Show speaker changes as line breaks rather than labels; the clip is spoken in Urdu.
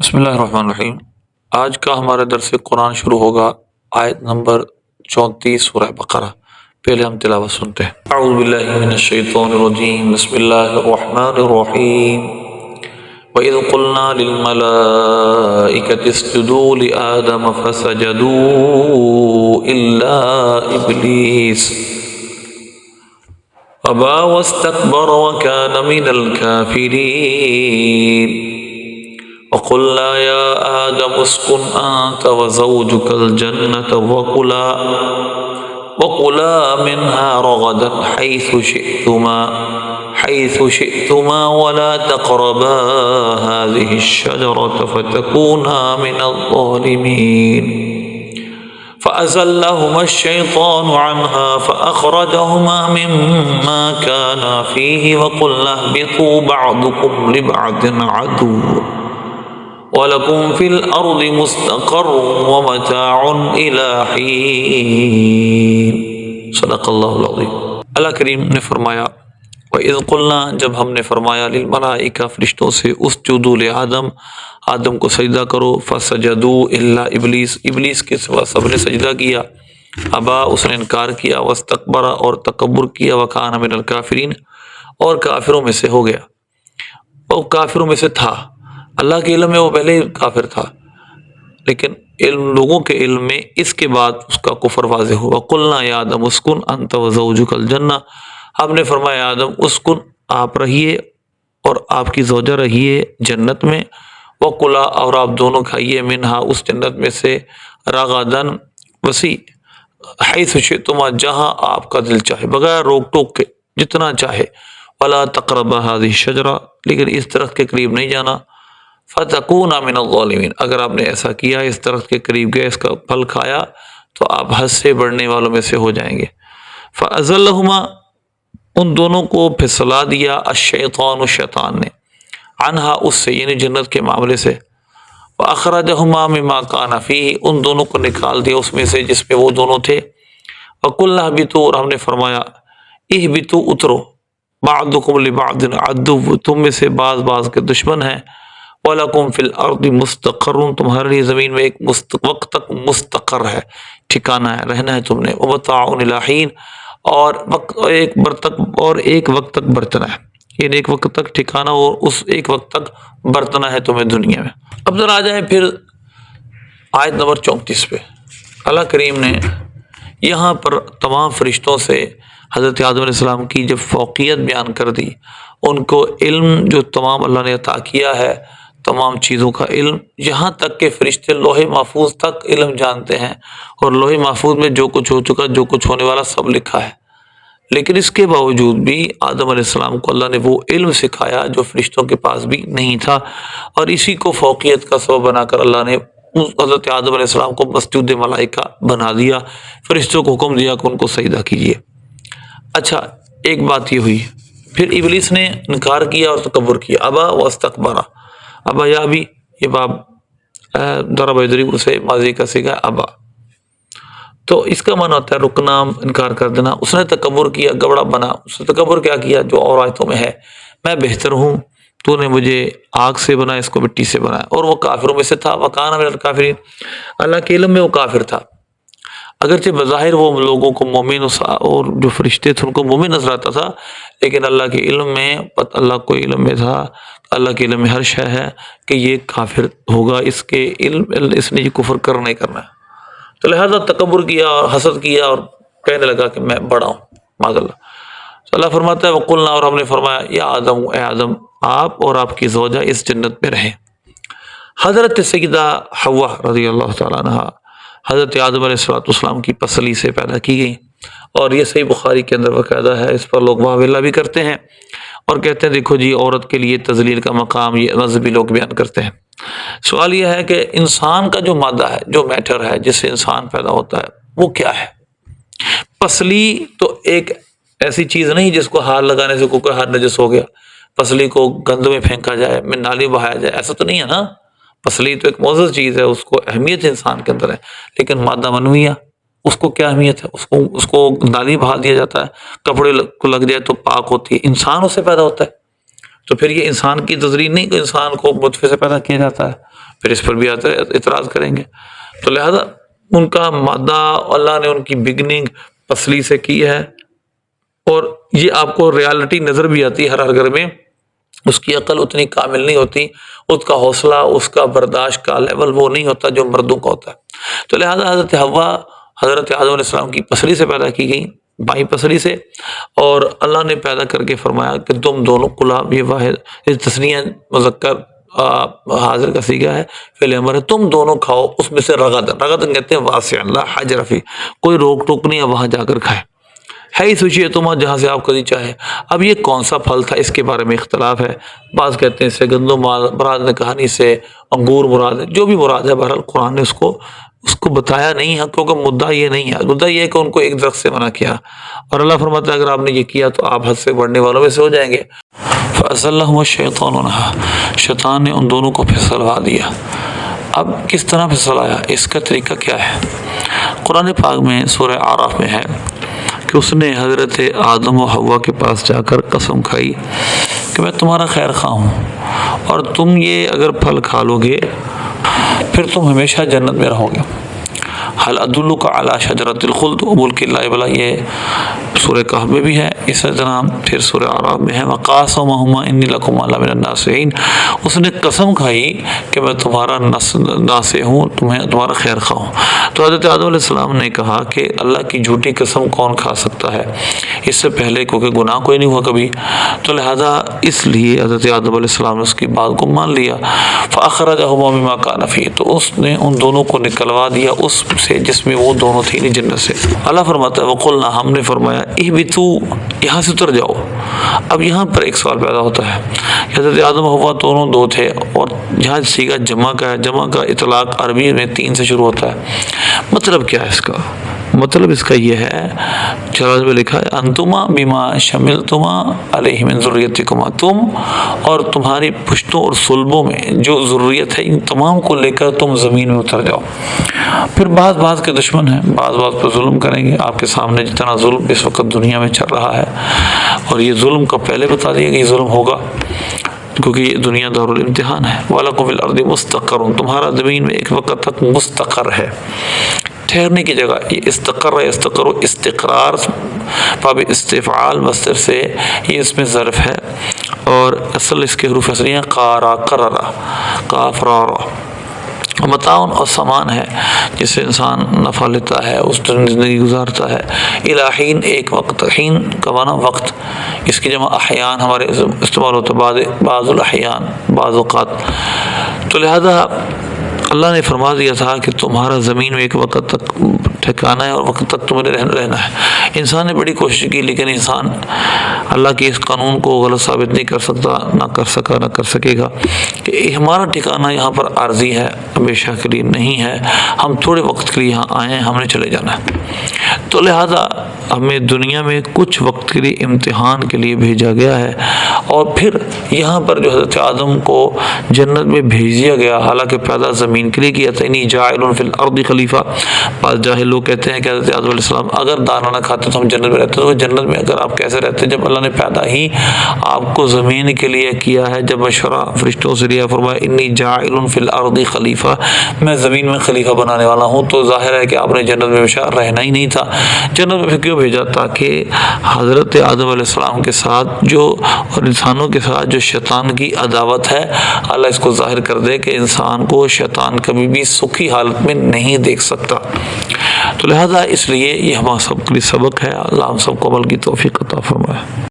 بسم اللہ الرحمن الرحیم۔ آج کا ہمارا درس قرآن شروع ہوگا آیت نمبر 34 سورہ بقرہ۔ پہلے ہم تلاوت سنتے ہیں۔ اعوذ باللہ من الشیطان الرجیم، بسم اللہ الرحمن الرحیم۔ وَإِذْ قُلْنَا لِلْمَلَائِكَةِ اسْجُدُوا لِآدَمَ فَسَجَدُوا إِلَّا إِبْلِيسَ أَبَى وَاسْتَكْبَرَ وَكَانَ مِنَ الْكَافِرِينَ۔ وَقُلْنَا يَا آدَمُ اسْكُنْ أَنْتَ وَزَوْجُكَ الْجَنَّةَ وَكُلَا مِنْهَا رَغَدًا حَيْثُ شِئْتُمَا وَلَا تَقْرَبَا هَذِهِ الشَّجَرَةَ فَتَكُونَا مِنَ الظَّالِمِينَ فَأَزَلَّهُمَا الشَّيْطَانُ عَنْهَا فَأَخْرَجَهُمَا مِمَّا كَانَا فِيهِ وَقُلْنَا اهْبِطُوا بَعْضُكُمْ لِبَعْضٍ عَدُوٌّ وَلَكُمْ فِي الْأَرْضِ مُسْتَقَرٌّ وَمَتَاعٌ إِلَىٰ حِينٍ۔ صدق اللہ العظیم۔ اللہ کریم نے فرمایا وَإِذْ قُلْنَا، جب ہم نے فرمایا للملائکہ فرشتوں سے، اسجدوا لآدم، آدم کو سجدہ کرو، فسجدوا إلا ابلیس، ابلیس کے سوا سب نے سجدہ کیا، ابا، اس نے انکار کیا، واستکبر، اور تکبر کیا، وکان من الکافرین، اور کافروں میں سے ہو گیا، وہ کافروں میں سے تھا۔ اللہ کے علم میں وہ پہلے ہی کافر تھا، لیکن لوگوں کے علم میں اس کے بعد اس کا کفر واضح ہوا۔ قلنا یا آدم اسکن انت وزوجک الجنہ، ہم نے فرمایا آدم اسکن، آپ رہیے اور آپ کی زوجہ رہیے جنت میں، وکلا، اور آپ دونوں کھائیے، منہا، اس جنت میں سے، رغدن، وسیع، حیث شئتما، جہاں آپ کا دل چاہے، بغیر روک ٹوک کے، جتنا چاہے، ولا تقربا هذه الشجرہ، لیکن اس درخت کے قریب نہیں جانا، فتکونا من الظالمین، اگر آپ نے ایسا کیا، اس درخت کے قریب گئے، اس کا پھل کھایا، تو آپ حد سے بڑھنے والوں میں سے ہو جائیں گے۔ فازلہما، ان دونوں کو پھسلا دیا، الشیطان، شیطان نے، عنہا، اس سے، یعنی جنت کے معاملے سے، واخرجہما مما کان فیہ، ان دونوں کو نکال دیا اس میں سے جس میں وہ دونوں تھے، وقلنا اہبطوا، اور ہم نے فرمایا اہبطوا، اترو، بعضکم لبعض عدو، تم میں سے بعض کے دشمن ہیں، وَلَكُمْ فِي الْأَرْضِ مُسْتَقَرٌ، تمہارے لیے زمین میں ایک وقت تک مستقر ہے، ٹھکانہ ہے، رہنا ہے تم نے، وَمَتَاعٌ إِلَىٰ حِينٍ، اور ایک وقت تک برتنا ہے، یعنی ایک وقت تک ٹھکانہ، اور اس ایک وقت تک برتنا ہے تمہیں دنیا میں۔ اب ذرا آ جائیں پھر آیت نمبر 34 پہ۔ اللہ کریم نے یہاں پر تمام فرشتوں سے حضرت آدم علیہ السلام کی جب فوقیت بیان کر دی، ان کو علم جو تمام اللہ نے عطا کیا ہے، تمام چیزوں کا علم، یہاں تک کہ فرشتے لوح محفوظ تک علم جانتے ہیں، اور لوح محفوظ میں جو کچھ ہو چکا، جو کچھ ہونے والا، سب لکھا ہے، لیکن اس کے باوجود بھی آدم علیہ السلام کو اللہ نے وہ علم سکھایا جو فرشتوں کے پاس بھی نہیں تھا، اور اسی کو فوقیت کا سبب بنا کر اللہ نے حضرت آدم علیہ السلام کو مسجود ملائکہ بنا دیا، فرشتوں کو حکم دیا کہ ان کو سجدہ کیجیے۔ اچھا، ایک بات یہ ہوئی، پھر ابلیس نے انکار کیا اور تکبر کیا، ابا واستکبر، ابا، یا بھی یہ باب ضرب یضرب سے ماضی کا صیغہ ابا، تو اس کا معنی ہوتا ہے رکنا، انکار کر دینا۔ اس نے تکبر کیا، گبڑا بنا، اس نے تکبر کیا کیا، جو اور آیتوں میں ہے، میں بہتر ہوں، تو نے مجھے آگ سے بنایا، اس کو مٹی سے بنایا، اور وہ کافروں میں سے تھا، وکان من الکافرین، اللہ کے علم میں وہ کافر تھا، اگرچہ بظاہر وہ لوگوں کو مومن اور جو فرشتے تھے ان کو مومن نظر آتا تھا، لیکن اللہ کے علم میں، اللہ کو علم میں تھا، اللہ کے علم میں ہر شے ہے کہ یہ کافر ہوگا، اس کے علم، اس نے یہ کفر نہیں کرنا ہے، تو لہذا تکبر کیا اور حسد کیا اور کہنے لگا کہ میں بڑا ہوں، معاذ اللہ۔ تو اللہ فرماتا ہے وقلنا، اور ہم نے فرمایا یا آدم، اے آدم، آپ اور آپ کی زوجہ اس جنت میں رہیں۔ حضرت سیدہ حوا رضی اللہ تعالیٰ عنہ حضرت آدم علیہ السلام کی پسلی سے پیدا کی گئی، اور یہ صحیح بخاری کے اندر باقاعدہ ہے، اس پر لوگ واویلا بھی کرتے ہیں اور کہتے ہیں دیکھو جی، عورت کے لیے تذلیل کا مقام یہ مذہبی لوگ بیان کرتے ہیں۔ سوال یہ ہے کہ انسان کا جو مادہ ہے، جو میٹر ہے، جس سے انسان پیدا ہوتا ہے، وہ کیا ہے؟ پسلی تو ایک ایسی چیز نہیں جس کو ہاتھ لگانے سے کوئی ہاتھ نجس ہو گیا، پسلی کو گند میں پھینکا جائے، میں نالی بہایا جائے، ایسا تو نہیں ہے نا۔ پسلی تو ایک معزز چیز ہے، اس کو اہمیت انسان کے اندر ہے، لیکن مادہ منویہ، اس کو کیا اہمیت ہے؟ اس کو نالی بہا دیا جاتا ہے، کپڑے کو لگ جائے تو پاک ہوتی ہے، انسان اس سے پیدا ہوتا ہے، تو پھر یہ انسان کی تزریع نہیں کہ انسان کو نطفے سے پیدا کیا جاتا ہے، پھر اس پر بھی اعتراض کریں گے۔ تو لہذا ان کا مادہ اللہ نے ان کی بگننگ پسلی سے کی ہے، اور یہ آپ کو ریالٹی نظر بھی آتی ہے ہر گھر میں۔ اس کی عقل اتنی کامل نہیں ہوتی، اس کا حوصلہ، اس کا برداشت کا لیول وہ نہیں ہوتا جو مردوں کا ہوتا ہے۔ تو لہذا حضرت حوا حضرت آدم علیہ السلام کی پسلی سے پیدا کی گئی، بائیں پسلی سے، اور اللہ نے پیدا کر کے فرمایا کہ تم دونوں کلا، یہ واحد تثنیہ مذکر حاضر کا صیغہ ہے، فعل امر ہے، تم دونوں کھاؤ اس میں سے رغدن، رغدن کہتے ہیں واسع لا حجر فی، کوئی روک ٹوک نہیں ہے، وہاں جا کر کھائے، ہے ہی سوچیے تم جہاں سے آپ کبھی چاہے۔ اب یہ کون سا پھل تھا اس کے بارے میں اختلاف ہے، بعض کہتے ہیں اس سے گندم مراد ہے، کہانی سے انگور مراد ہے، جو بھی مراد ہے، بہرحال قرآن نے اس کو بتایا نہیں ہے، کیونکہ مدعا یہ نہیں ہے، مدعا یہ ہے کہ ان کو ایک درخت سے منع کیا، اور اللہ فرماتا ہے اگر آپ نے یہ کیا تو آپ حد سے بڑھنے والوں میں سے ہو جائیں گے۔ فَأَزَلَّهُمَ الشَّيْطَانُ عَنْهَا، شیطان نے ان دونوں کو پھسلوا دیا۔ اب کس طرح پھسلایا، اس کا طریقہ کیا ہے؟ قرآن پاک میں سورہ اعراف میں ہے کہ اس نے حضرت آدم و حوا کے پاس جا کر قسم کھائی کہ میں تمہارا خیر خواہ ہوں، اور تم یہ اگر پھل کھا لو گے پھر تم ہمیشہ جنت میں رہو گے۔ حل ادلک علی شجرۃ الخلد ملک لا یبلا، یہ سورہ کہف میں بھی ہے اس طرح، پھر سورہ اعراف میں ہے وقاسمہما انی لکما لمن الناصحین، اس نے قسم کھائی کہ میں تمہارا ناصح ہوں، تمہارا خیر خواہ ہوں۔ تو حضرت آدم علیہ السلام نے کہا کہ اللہ کی جھوٹی قسم کون کھا سکتا ہے، اس سے پہلے کیونکہ گناہ کوئی نہیں ہوا کبھی، تو لہذا اس لیے حضرت آدم علیہ السلام نے اس کی بات کو مان لیا۔ فاخرجہما مما کان فیہ، تو اس نے ان دونوں کو نکلوا دیا اس سے جس میں وہ دونوں تھیں، جنت سے۔ اللہ فرماتا ہے وقلنا، ہم نے فرمایا اہبطوا، یہاں سے اتر جاؤ۔ اب یہاں پر ایک سوال پیدا ہوتا ہے، حضرت آدم و حوا دونوں دو تھے، اور جہاں صیغہ جمع کا ہے، جمع کا اطلاق عربی میں 3 سے شروع ہوتا ہے، مطلب کیا ہے اس کا؟ مطلب اس کا یہ ہے، چراغ میں لکھا ہے انتما بما شملتما علیہ من ذریتکما، تم اور تمہاری پشتوں اور صلبوں میں جو ذریت ہے ان تمام کو لے کر تم زمین میں اتر جاؤ۔ پھر بعض کے دشمن ہیں، بعض پر ظلم کریں گے، آپ کے سامنے جتنا ظلم اس وقت دنیا میں چل رہا ہے، اور یہ ظلم کا پہلے بتا دیا کہ یہ ظلم ہوگا، کیونکہ یہ دنیا دارالامتحان ہے۔ وَلَكُمْ فِي الْأَرْضِ مُسْتَقَرٌ، تمہارا زمین میں ایک وقت تک مستقر ہے، ٹھہرنے کی جگہ۔ یہ استقر ہے، استقرار باب استفعال مصدر سے یہ اس میں ظرف ہے، اور اصل اس کے حروف اصلی ہیں قارا، قررا، قاف را را۔ متاعن اور سامان ہے جس سے انسان نفع لیتا ہے، اس طرح زندگی گزارتا ہے۔ الہین، ایک وقت، حین کا معنی وقت، اس کی جمع احیان ہمارے استعمال ہوتا ہے، بعض الاحیان، بعض اوقات۔ تو لہذا اللہ نے فرما دیا تھا کہ تمہارا زمین میں ایک وقت تک ٹھکانا ہے، اور وقت تک تمہیں رہنا ہے۔ انسان نے بڑی کوشش کی، لیکن انسان اللہ کے اس قانون کو غلط ثابت نہیں کر سکتا، نہ کر سکا، نہ کر سکے گا، کہ ہمارا ٹھکانا یہاں پر عارضی ہے، ہمیشہ کے لیے نہیں ہے، ہم تھوڑے وقت کے لیے یہاں آئے ہیں، ہم نے چلے جانا ہے۔ تو لہذا ہمیں دنیا میں کچھ وقت کے لیے امتحان کے لیے بھیجا گیا ہے، اور پھر یہاں پر جو حضرت آدم کو جنت میں بھیج دیا گیا، حالانکہ پیدا زمین کے لیے کیا تھا، انی جاعل فی الارض خلیفہ۔ بعض جاہل لوگ کہتے ہیں کہ حضرت آدم علیہ السلام اگر دانا نہ کھاتے تو ہم جنت میں رہتے، تو جنت میں اگر آپ کیسے رہتے جب اللہ نے پیدا ہی آپ کو زمین کے لیے کیا ہے؟ جب مشورہ فرشتوں سے لیا، فرمایا انی جاعل فی الارض خلیفہ، میں زمین میں خلیفہ بنانے والا ہوں، تو ظاہر ہے کہ آپ نے جنت میں ہمیشہ رہنا ہی نہیں تھا۔ جنت میں پھر کیوں بھیجا؟ تاکہ حضرت آدم علیہ السلام کے ساتھ اور انسانوں کے ساتھ جو شیطان کی عداوت ہے، اللہ اس کو ظاہر کر دے کہ انسان کو شیطان کبھی بھی سکھی حالت میں نہیں دیکھ سکتا۔ تو لہذا اس لیے یہ ہمارا سب کے لیے سبق ہے۔ اللہ ہم سب کو عمل کی توفیق عطا فرمائے۔